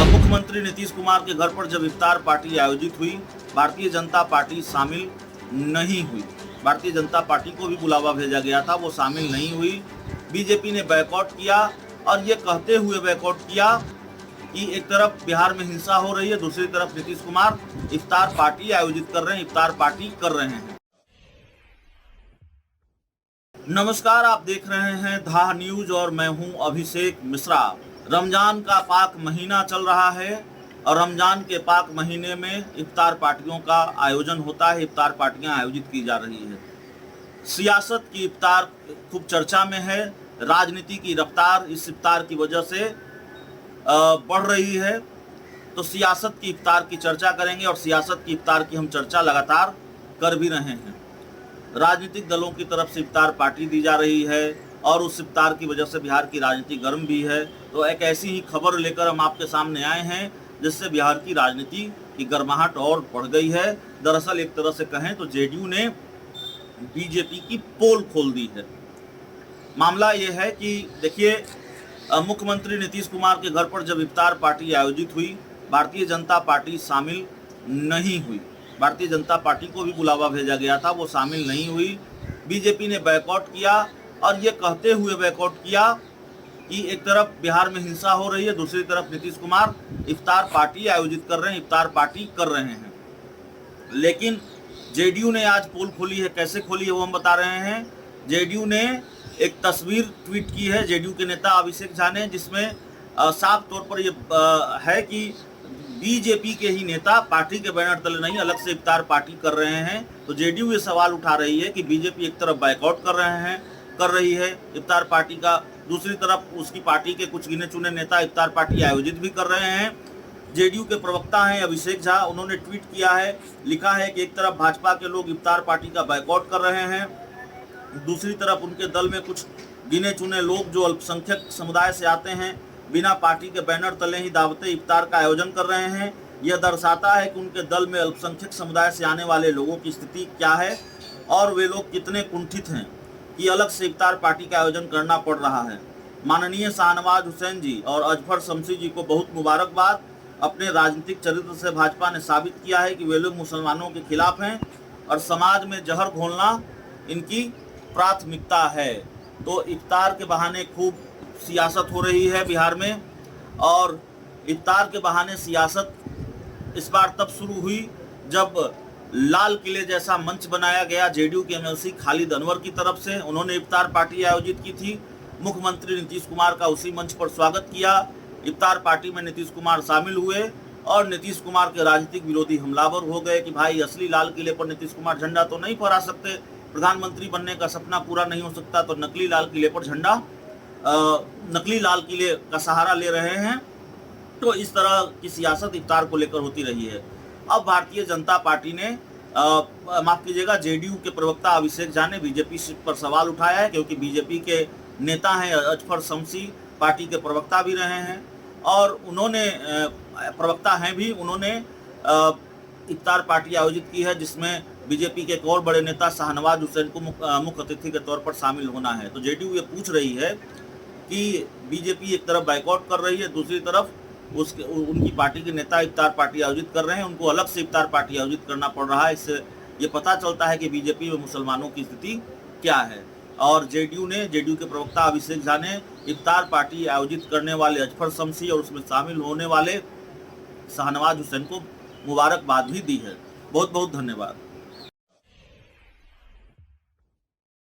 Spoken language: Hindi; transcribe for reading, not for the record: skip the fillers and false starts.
मुख्यमंत्री नीतीश कुमार के घर पर जब इफ्तार पार्टी आयोजित हुई, भारतीय जनता पार्टी शामिल नहीं हुई। भारतीय जनता पार्टी को भी बुलावा भेजा गया था, वो शामिल नहीं हुई। बीजेपी ने बैकआउट किया और ये कहते हुए बैकआउट किया कि एक तरफ बिहार में हिंसा हो रही है, दूसरी तरफ नीतीश कुमार इफ्तार पार्टी आयोजित कर रहे हैं, इफ्तार पार्टी कर रहे हैं। नमस्कार, आप देख रहे हैं धा न्यूज और मैं हूं अभिषेक मिश्रा। रमजान का पाक महीना चल रहा है और रमजान के पाक महीने में इफ्तार पार्टियों का आयोजन होता है, इफ्तार पार्टियां आयोजित की जा रही है। सियासत की इफ्तार खूब चर्चा में है, राजनीति की रफ्तार इस इफ्तार की वजह से बढ़ रही है। तो सियासत की इफ्तार की चर्चा करेंगे और सियासत की इफ्तार की हम चर्चा लगातार कर भी रहे हैं। राजनीतिक दलों की तरफ से इफ्तार पार्टी दी जा रही है और उस इफ्तार की वजह से बिहार की राजनीति गर्म भी है। तो एक ऐसी ही खबर लेकर हम आपके सामने आए हैं जिससे बिहार की राजनीति की गर्माहट और बढ़ गई है। दरअसल एक तरह से कहें तो जेडीयू ने बीजेपी की पोल खोल दी है। मामला ये है कि देखिए, मुख्यमंत्री नीतीश कुमार के घर पर जब इफ्तार पार्टी आयोजित हुई, भारतीय जनता पार्टी शामिल नहीं हुई। भारतीय जनता पार्टी को भी बुलावा भेजा गया था, वो शामिल नहीं हुई। बीजेपी ने बैकआउट किया और ये कहते हुए बैकआउट किया कि एक तरफ बिहार में हिंसा हो रही है, दूसरी तरफ नीतीश कुमार इफ्तार पार्टी आयोजित कर रहे हैं, इफ्तार पार्टी कर रहे हैं। लेकिन जेडीयू ने आज पोल खोली है। कैसे खोली है वो हम बता रहे हैं। जेडीयू ने एक तस्वीर ट्वीट की है, जेडीयू के नेता अभिषेक झा ने, जिसमें साफ तौर पर ये है कि बीजेपी के ही नेता पार्टी के बैनर तले नहीं अलग से इफ्तार पार्टी कर रहे हैं। तो जेडीयू ये सवाल उठा रही है कि बीजेपी एक तरफ बैकआउट कर रही है इफ्तार पार्टी का, दूसरी तरफ उसकी पार्टी के कुछ गिने चुने नेता इफ्तार पार्टी आयोजित भी कर रहे हैं। जेडीयू के प्रवक्ता हैं अभिषेक झा, उन्होंने ट्वीट किया है, लिखा है कि एक तरफ भाजपा के लोग इफ्तार पार्टी का बैकआउट कर रहे हैं, दूसरी तरफ उनके दल में कुछ गिने चुने लोग जो अल्पसंख्यक समुदाय से आते हैं बिना पार्टी के बैनर तले ही दावते इफ्तार का आयोजन कर रहे हैं। यह दर्शाता है कि उनके दल में अल्पसंख्यक समुदाय से आने वाले लोगों की स्थिति क्या है और वे लोग कितने कुंठित हैं कि अलग से इफ्तार पार्टी का आयोजन करना पड़ रहा है। माननीय शाहनवाज हुसैन जी और अजफर शमसी जी को बहुत मुबारकबाद। अपने राजनीतिक चरित्र से भाजपा ने साबित किया है कि वे लोग मुसलमानों के खिलाफ हैं और समाज में जहर घोलना इनकी प्राथमिकता है। तो इफ्तार के बहाने खूब सियासत हो रही है बिहार में और इफ्तार के बहाने सियासत इस बार तब शुरू हुई जब लाल किले जैसा मंच बनाया गया जेडीयू के एमएलसी खालिद अनवर की तरफ से। उन्होंने इफ्तार पार्टी आयोजित की थी, मुख्यमंत्री नीतीश कुमार का उसी मंच पर स्वागत किया। इफ्तार पार्टी में नीतीश कुमार शामिल हुए और नीतीश कुमार के राजनीतिक विरोधी हमलावर हो गए कि भाई असली लाल किले पर नीतीश कुमार झंडा तो नहीं फहरा सकते, प्रधानमंत्री बनने का सपना पूरा नहीं हो सकता, तो नकली लाल किले पर झंडा, नकली लाल किले का सहारा ले रहे हैं। तो इस तरह की सियासत इफ्तार को लेकर होती रही है। अब भारतीय जनता पार्टी ने माफ कीजिएगा, जेडीयू के प्रवक्ता अभिषेक झा ने बीजेपी पर सवाल उठाया है, क्योंकि बीजेपी के नेता हैं अजफर शमसी, पार्टी के प्रवक्ता भी रहे हैं और उन्होंने प्रवक्ता हैं भी, उन्होंने इफ्तार पार्टी आयोजित की है जिसमें बीजेपी के एक और बड़े नेता शाहनवाज हुसैन को मुख्य अतिथि के तौर पर शामिल होना है। तो जेडीयू ये पूछ रही है कि बीजेपी एक तरफ बैकआउट कर रही है, दूसरी तरफ उनकी पार्टी के नेता इफ्तार पार्टी आयोजित कर रहे हैं, उनको अलग से इफ्तार पार्टी आयोजित करना पड़ रहा है। इससे ये पता चलता है कि बीजेपी में मुसलमानों की स्थिति क्या है। और जेडीयू के प्रवक्ता अभिषेक झा ने इफ्तार पार्टी आयोजित करने वाले अजफर शमसी और उसमें शामिल होने वाले शाहनवाज हुसैन को मुबारकबाद भी दी है। बहुत बहुत धन्यवाद।